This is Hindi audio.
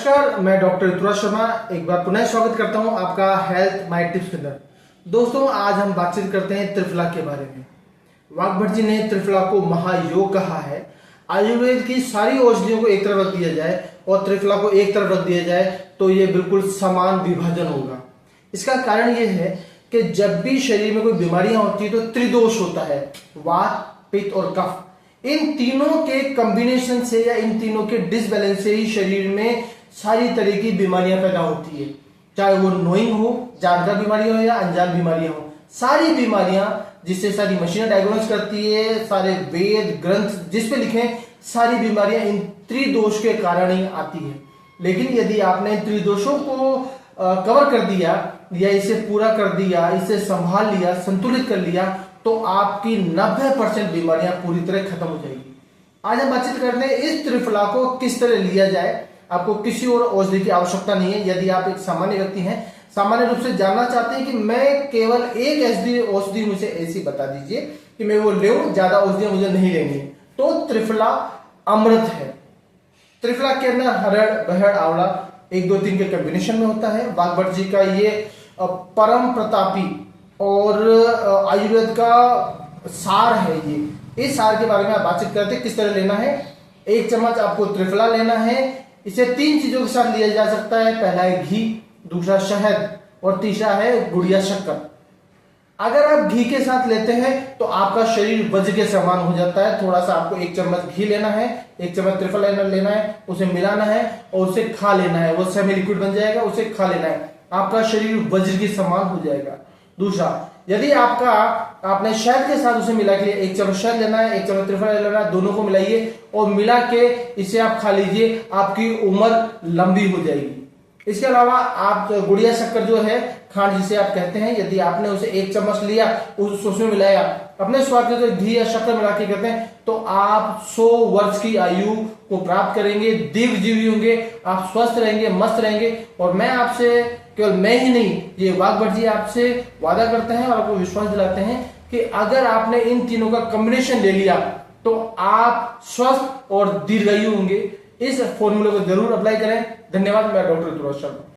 नमस्कार, मैं डॉक्टर ऋतुराज शर्मा एक बार पुनः स्वागत करता हूं आपका हेल्थ माय टिप्स के अंदर। दोस्तों, आज हम बातचीत करते हैं त्रिफला के बारे में। वाघभट जी ने त्रिफला को महायोग कहा है। आयुर्वेद की सारी औषधियों को एक तरफ रख दिया जाए और त्रिफला को एक तरफ रख दिया जाए तो ये बिल्कुल समान विभाजन होगा। इसका कारण ये है कि जब भी शरीर में कोई बीमारियां होती है तो त्रिदोष होता है, वात, पित्त और कफ। इन तीनों के कॉम्बिनेशन से या इन तीनों के डिसबैलेंस से ही शरीर में सारी तरह की बीमारियां पैदा होती है, चाहे वो नोइंग हो, जानकार बीमारियां हो या अनजान बीमारियां हो। सारी बीमारियां जिससे सारी मशीनें डायग्नोस करती है, सारे वेद ग्रंथ जिस पे लिखे, सारी बीमारियां इन त्रिदोष के कारण ही आती है। लेकिन यदि आपने इन त्रिदोषों को कवर कर दिया या इसे पूरा कर दिया, इसे संभाल लिया, संतुलित कर लिया, तो आपकी 90% बीमारियां पूरी तरह खत्म हो जाएगी। आज हम बातचीत करते हैं इस त्रिफला को किस तरह लिया जाए। आपको किसी और औषधि की आवश्यकता नहीं है। यदि आप एक सामान्य व्यक्ति हैं, सामान्य रूप से जानना चाहते हैं कि मैं केवल एक औषधि मुझे ऐसी बता दीजिए कि मैं वो लेऊं, ज्यादा औषधियां मुझे नहीं लेनी है, तो त्रिफला अमृत है। त्रिफला के अंदर हरड़, बहड़, आवड़ा 1, 2, 3 के कॉम्बिनेशन में होता है। वाघभट जी का ये परम प्रतापी और आयुर्वेद का सार है। ये इस सार के बारे में आप बातचीत करते हैं किस तरह लेना है। 1 चम्मच आपको त्रिफला लेना है। इसे 3 चीजों के साथ लिया जा सकता है। पहला है घी, दूसरा शहद और तीसरा है गुड़ या शक्कर। अगर आप घी के साथ लेते हैं तो आपका शरीर वज्र के समान हो जाता है। थोड़ा सा आपको 1 चम्मच घी लेना है, 1 चम्मच त्रिफला लेना है, उसे मिलाना है और उसे खा लेना है। वो सेमी लिक्विड बन जाएगा, उसे खा लेना है। आपका शरीर वज्र के समान हो जाएगा। दूसरा, यदि आपने शहद के साथ उसे मिला के 1 चम्मच शहद लेना है, 1 चम्मच त्रिफला लेना है, दोनों को मिलाइए और मिला के इसे आप खा लीजिए, आपकी उम्र लंबी हो जाएगी। इसके अलावा आप गुड़िया शक्कर जो है, खांड जिसे आप कहते हैं, यदि आपने उसे 1 चम्मच लिया, उसमें मिलाया, अपने स्वाद के घी या शक्कर मिला के कहते हैं, तो आप 100 वर्ष की आयु को प्राप्त करेंगे, दीर्घजीवी होंगे, आप स्वस्थ रहेंगे, मस्त रहेंगे। और मैं आपसे, केवल मैं ही नहीं, ये वाघभट जी आपसे वादा करते हैं और आपको विश्वास दिलाते हैं कि अगर आपने इन तीनों का कॉम्बिनेशन ले लिया तो आप स्वस्थ और दीर्घायु होंगे। इस फॉर्मूले को जरूर अप्लाई करें। धन्यवाद। मैं डॉक्टर ऋतुराज शर्मा।